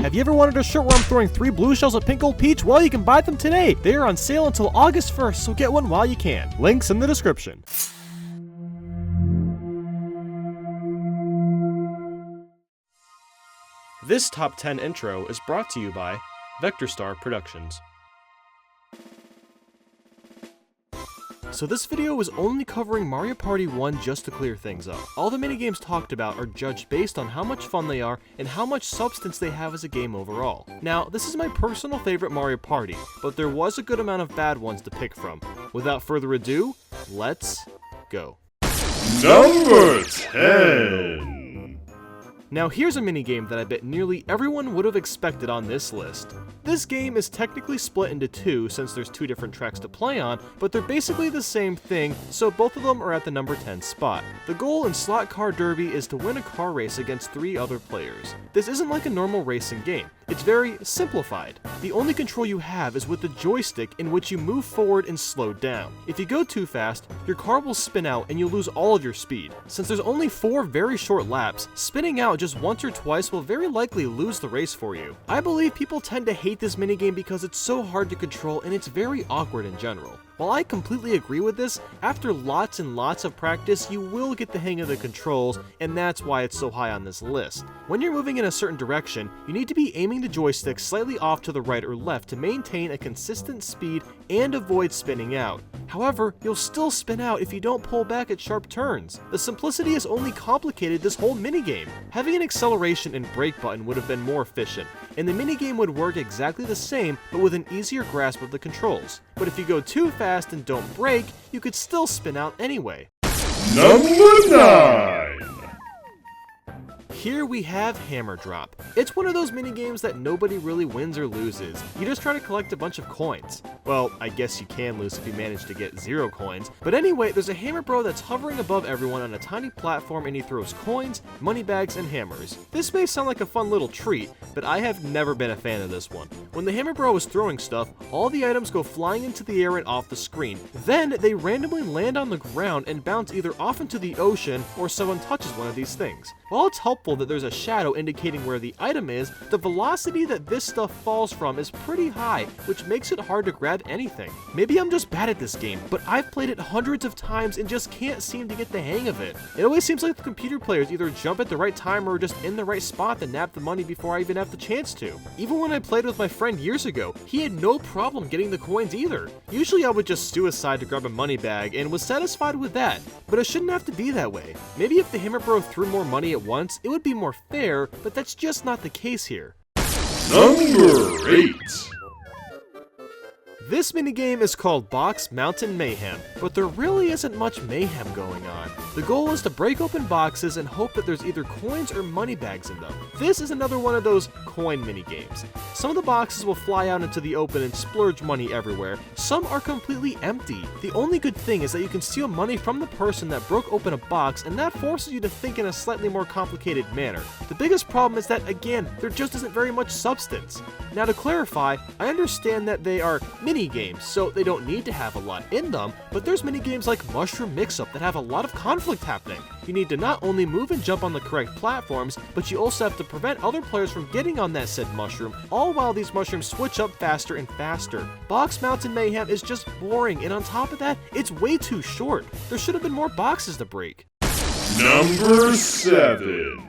Have you ever wanted a shirt where I'm throwing 3 blue shells at Pink Gold Peach? Well, you can buy them today. They are on sale until August 1st, so get one while you can. Links in the description. This top 10 intro is brought to you by VectorStar Productions. So this video is only covering Mario Party 1 just to clear things up. All the minigames talked about are judged based on how much fun they are and how much substance they have as a game overall. Now, this is my personal favorite Mario Party, but there was a good amount of bad ones to pick from. Without further ado, let's go. Number 10! Now here's a minigame that I bet nearly everyone would have expected on this list. This game is technically split into 2 since there's 2 different tracks to play on, but they're basically the same thing, so both of them are at the number 10 spot. The goal in Slot Car Derby is to win a car race against 3 other players. This isn't like a normal racing game. It's very simplified. The only control you have is with the joystick, in which you move forward and slow down. If you go too fast, your car will spin out and you'll lose all of your speed. Since there's only 4 very short laps, spinning out just once or twice will very likely lose the race for you. I believe people tend to hate this minigame because it's so hard to control and it's very awkward in general. While I completely agree with this, after lots and lots of practice, you will get the hang of the controls, and that's why it's so high on this list. When you're moving in a certain direction, you need to be aiming the joystick slightly off to the right or left to maintain a consistent speed and avoid spinning out. However, you'll still spin out if you don't pull back at sharp turns. The simplicity has only complicated this whole minigame. Having an acceleration and brake button would have been more efficient, and the minigame would work exactly the same but with an easier grasp of the controls. But if you go too fast and don't brake, you could still spin out anyway. Number 9! Here we have Hammer Drop. It's one of those minigames that nobody really wins or loses. You just try to collect a bunch of coins. Well, I guess you can lose if you manage to get 0 coins. But anyway, there's a hammer bro that's hovering above everyone on a tiny platform and he throws coins, money bags, and hammers. This may sound like a fun little treat, but I have never been a fan of this one. When the hammer bro is throwing stuff, all the items go flying into the air and off the screen. Then they randomly land on the ground and bounce either off into the ocean or someone touches one of these things. While it's helpful that there's a shadow indicating where the item is, the velocity that this stuff falls from is pretty high, which makes it hard to grab anything. Maybe I'm just bad at this game, but I've played it hundreds of times and just can't seem to get the hang of it. It always seems like the computer players either jump at the right time or just in the right spot to nab the money before I even have the chance to. Even when I played with my friend years ago, he had no problem getting the coins either. Usually I would just suicide to grab a money bag and was satisfied with that, but it shouldn't have to be that way. Maybe if the hammer bro threw more money at once, it would be more fair, but that's just not the case here. Number 8! This minigame is called Mountain Mayhem, but there really isn't much mayhem going on. The goal is to break open boxes and hope that there's either coins or money bags in them. This is another one of those coin minigames. Some of the boxes will fly out into the open and splurge money everywhere. Some are completely empty. The only good thing is that you can steal money from the person that broke open a box, and that forces you to think in a slightly more complicated manner. The biggest problem is that, again, there just isn't very much substance. Now to clarify, I understand that they are mini-games, so they don't need to have a lot in them, but there's mini-games like Mushroom Mix-Up that have a lot of conflict happening. You need to not only move and jump on the correct platforms, but you also have to prevent other players from getting on that said mushroom, all while these mushrooms switch up faster and faster. Mountain Mayhem is just boring, and on top of that, it's way too short. There should have been more boxes to break. Number 7!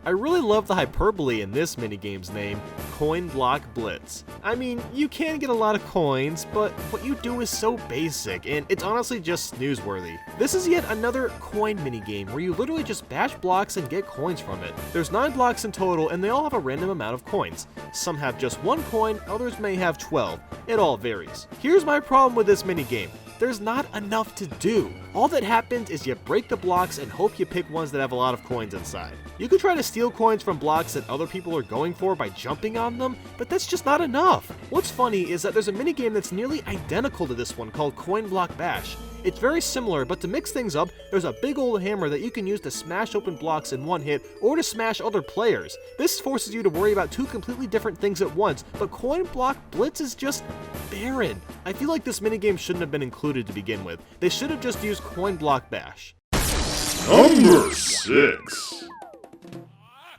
I really love the hyperbole in this minigame's name, Coin Block Blitz. I mean, you can get a lot of coins, but what you do is so basic, and it's honestly just snoozeworthy. This is yet another coin minigame where you literally just bash blocks and get coins from it. There's 9 blocks in total, and they all have a random amount of coins. Some have just 1 coin, others may have 12. It all varies. Here's my problem with this minigame. There's not enough to do. All that happens is you break the blocks and hope you pick ones that have a lot of coins inside. You could try to steal coins from blocks that other people are going for by jumping on them, but that's just not enough. What's funny is that there's a minigame that's nearly identical to this one called Coin Block Bash. It's very similar, but to mix things up, there's a big old hammer that you can use to smash open blocks in one hit or to smash other players. This forces you to worry about 2 completely different things at once, but Coin Block Blitz is just barren. I feel like this minigame shouldn't have been included to begin with. They should have just used Coin Block Bash. Number 6.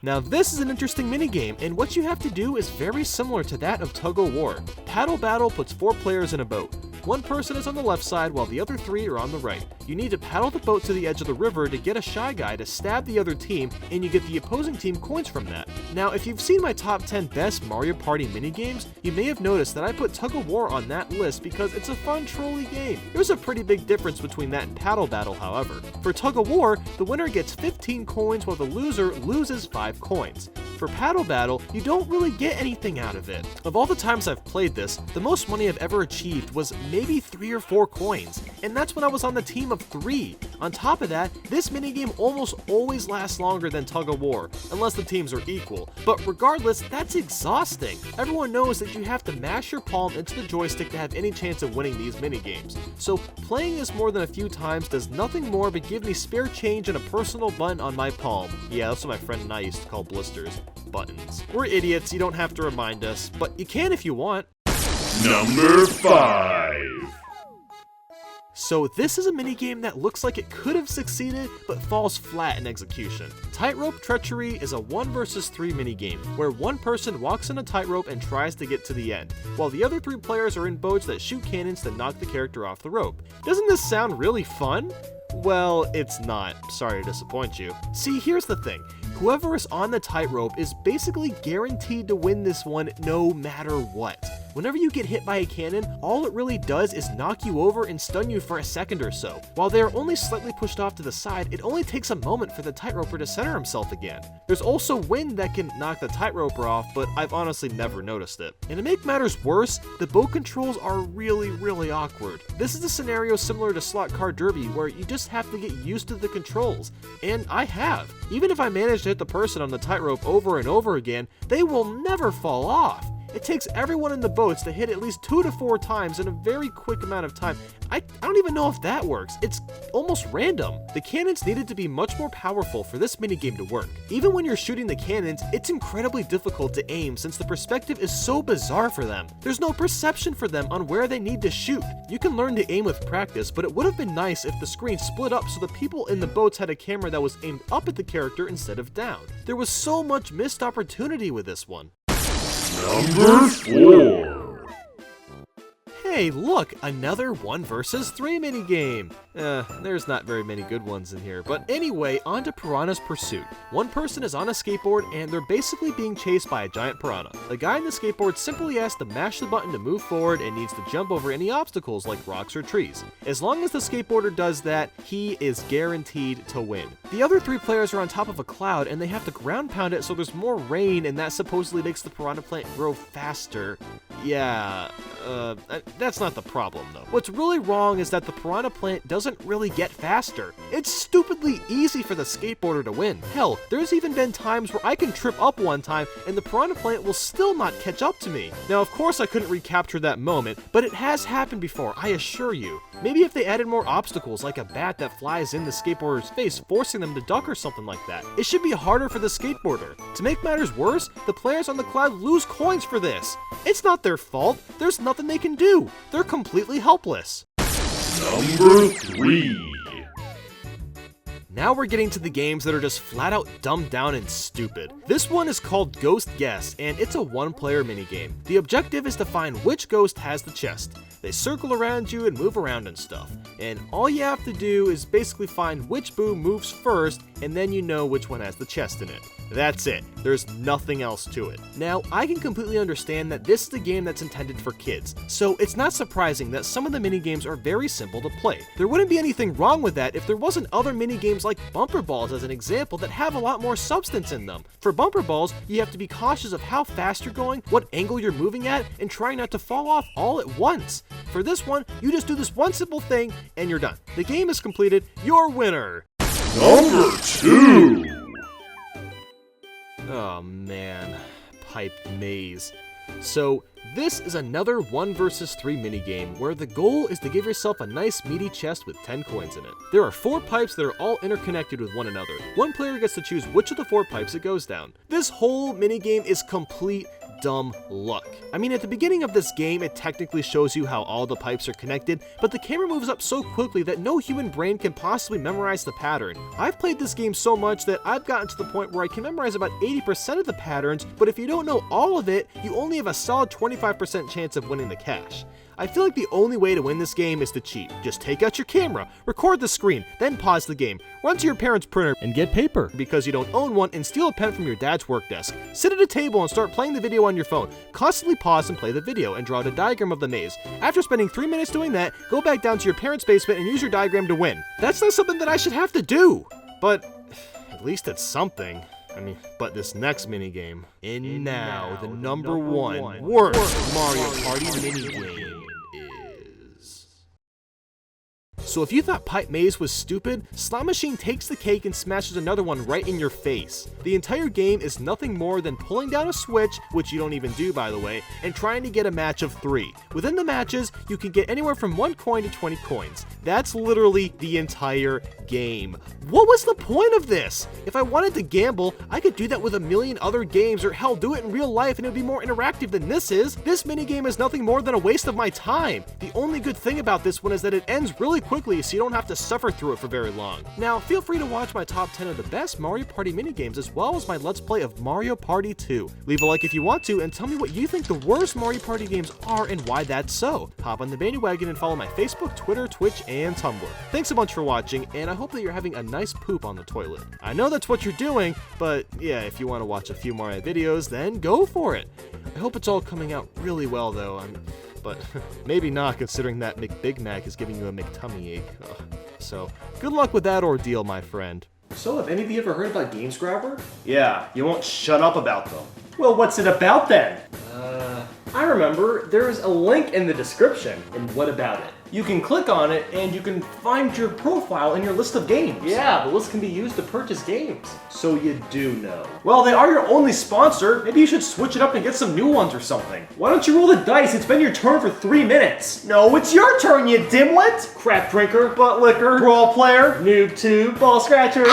Now this is an interesting minigame, and what you have to do is very similar to that of Tug of War. Paddle Battle puts 4 players in a boat. One person is on the left side while the other 3 are on the right. You need to paddle the boat to the edge of the river to get a shy guy to stab the other team, and you get the opposing team coins from that. Now, if you've seen my top 10 best Mario Party minigames, you may have noticed that I put Tug of War on that list because it's a fun trolly game. There's a pretty big difference between that and Paddle Battle, however. For Tug of War, the winner gets 15 coins while the loser loses 5 coins. For Paddle Battle, you don't really get anything out of it. Of all the times I've played this, the most money I've ever achieved was maybe 3 or 4 coins, and that's when I was on the team of 3. On top of that, this minigame almost always lasts longer than Tug of War, unless the teams are equal. But regardless, that's exhausting. Everyone knows that you have to mash your palm into the joystick to have any chance of winning these minigames. So playing this more than a few times does nothing more but give me spare change and a personal button on my palm. Yeah, that's what my friend and I used to call blisters. Buttons. We're idiots, you don't have to remind us, but you can if you want. Number 5. So this is a minigame that looks like it could have succeeded, but falls flat in execution. Tightrope Treachery is a 1 vs 3 minigame, where one person walks on a tightrope and tries to get to the end, while the other 3 players are in boats that shoot cannons to knock the character off the rope. Doesn't this sound really fun? Well, it's not. Sorry to disappoint you. See, here's the thing. Whoever is on the tightrope is basically guaranteed to win this one no matter what. Whenever you get hit by a cannon, all it really does is knock you over and stun you for a second or so. While they are only slightly pushed off to the side, it only takes a moment for the tightroper to center himself again. There's also wind that can knock the tightroper off, but I've honestly never noticed it. And to make matters worse, the boat controls are really awkward. This is a scenario similar to Slot Car Derby where you just have to get used to the controls, and I have. Even if I manage to hit the person on the tightrope over and over again, they will never fall off. It takes everyone in the boats to hit at least 2 to 4 times in a very quick amount of time. I don't even know if that works. It's almost random. The cannons needed to be much more powerful for this minigame to work. Even when you're shooting the cannons, it's incredibly difficult to aim since the perspective is so bizarre for them. There's no perception for them on where they need to shoot. You can learn to aim with practice, but it would have been nice if the screen split up so the people in the boats had a camera that was aimed up at the character instead of down. There was so much missed opportunity with this one. Number 4. Hey, look, another 1 vs 3 minigame. There's not very many good ones in here, but anyway, on to Piranha's Pursuit. One person is on a skateboard and they're basically being chased by a giant piranha. The guy on the skateboard simply has to mash the button to move forward and needs to jump over any obstacles like rocks or trees. As long as the skateboarder does that, he is guaranteed to win. The other 3 players are on top of a cloud and they have to ground pound it so there's more rain, and that supposedly makes the piranha plant grow faster. Yeah, that's not the problem though. What's really wrong is that the piranha plant doesn't really get faster. It's stupidly easy for the skateboarder to win. Hell, there's even been times where I can trip up one time and the piranha plant will still not catch up to me. Now, of course I couldn't recapture that moment, but it has happened before, I assure you. Maybe if they added more obstacles like a bat that flies in the skateboarder's face, forcing them to duck or something like that, it should be harder for the skateboarder. To make matters worse, the players on the cloud lose coins for this. It's not their fault. There's nothing they can do. They're completely helpless. Number 3. Now we're getting to the games that are just flat out dumbed down and stupid. This one is called Ghost Guess, and it's a 1-player minigame. The objective is to find which ghost has the chest. They circle around you and move around and stuff. And all you have to do is basically find which boo moves first, and then you know which one has the chest in it. That's it. There's nothing else to it. Now, I can completely understand that this is a game that's intended for kids, so it's not surprising that some of the minigames are very simple to play. There wouldn't be anything wrong with that if there wasn't other minigames like Bumper Balls as an example that have a lot more substance in them. For Bumper Balls, you have to be cautious of how fast you're going, what angle you're moving at, and trying not to fall off all at once. For this one, you just do this one simple thing and you're done. The game is completed. You're winner. Number 2. Oh man, piped maze. So this is another 1 vs 3 minigame where the goal is to give yourself a nice meaty chest with 10 coins in it. There are 4 pipes that are all interconnected with one another. One player gets to choose which of the 4 pipes it goes down. This whole minigame is complete dumb luck. I mean, at the beginning of this game, it technically shows you how all the pipes are connected, but the camera moves up so quickly that no human brain can possibly memorize the pattern. I've played this game so much that I've gotten to the point where I can memorize about 80% of the patterns, but if you don't know all of it, you only have a solid 25% chance of winning the cash. I feel like the only way to win this game is to cheat. Just take out your camera, record the screen, then pause the game, run to your parents' printer, and get paper because you don't own one, and steal a pen from your dad's work desk. Sit at a table and start playing the video on your phone. Constantly pause and play the video and draw out a diagram of the maze. After spending 3 minutes doing that, go back down to your parents' basement and use your diagram to win. That's not something that I should have to do, but at least it's something. I mean, but this next minigame. And now, the number one worst Mario Party minigame is... So if you thought Pipe Maze was stupid, Slot Machine takes the cake and smashes another one right in your face. The entire game is nothing more than pulling down a switch, which you don't even do by the way, and trying to get a match of 3. Within the matches, you can get anywhere from 1 coin to 20 coins. That's literally the entire game. What was the point of this? If I wanted to gamble, I could do that with a million other games, or hell, do it in real life and it would be more interactive than this is. This minigame is nothing more than a waste of my time. The only good thing about this one is that it ends really quickly, so you don't have to suffer through it for very long. Now, feel free to watch my top 10 of the best Mario Party minigames as well as my Let's Play of Mario Party 2. Leave a like if you want to, and tell me what you think the worst Mario Party games are and why that's so. Hop on the bandwagon and follow my Facebook, Twitter, Twitch, and Tumblr. Thanks a bunch for watching, and I hope that you're having a nice poop on the toilet. I know that's what you're doing, but yeah, if you want to watch a few more videos, then go for it. I hope it's all coming out really well though. But maybe not, considering that McBig Mac is giving you a McTummy ache. Ugh. So, good luck with that ordeal, my friend. So, have any of you ever heard about Games Grabber? Yeah, you won't shut up about them. Well, what's it about then? I remember, there's a link in the description. And what about it? You can click on it and you can find your profile in your list of games. Yeah, the list can be used to purchase games. So you do know. Well, they are your only sponsor. Maybe you should switch it up and get some new ones or something. Why don't you roll the dice? It's been your turn for 3 minutes. No, it's your turn, you dimwit! Crap drinker, Butt licker, brawl player, noob tube, ball scratcher.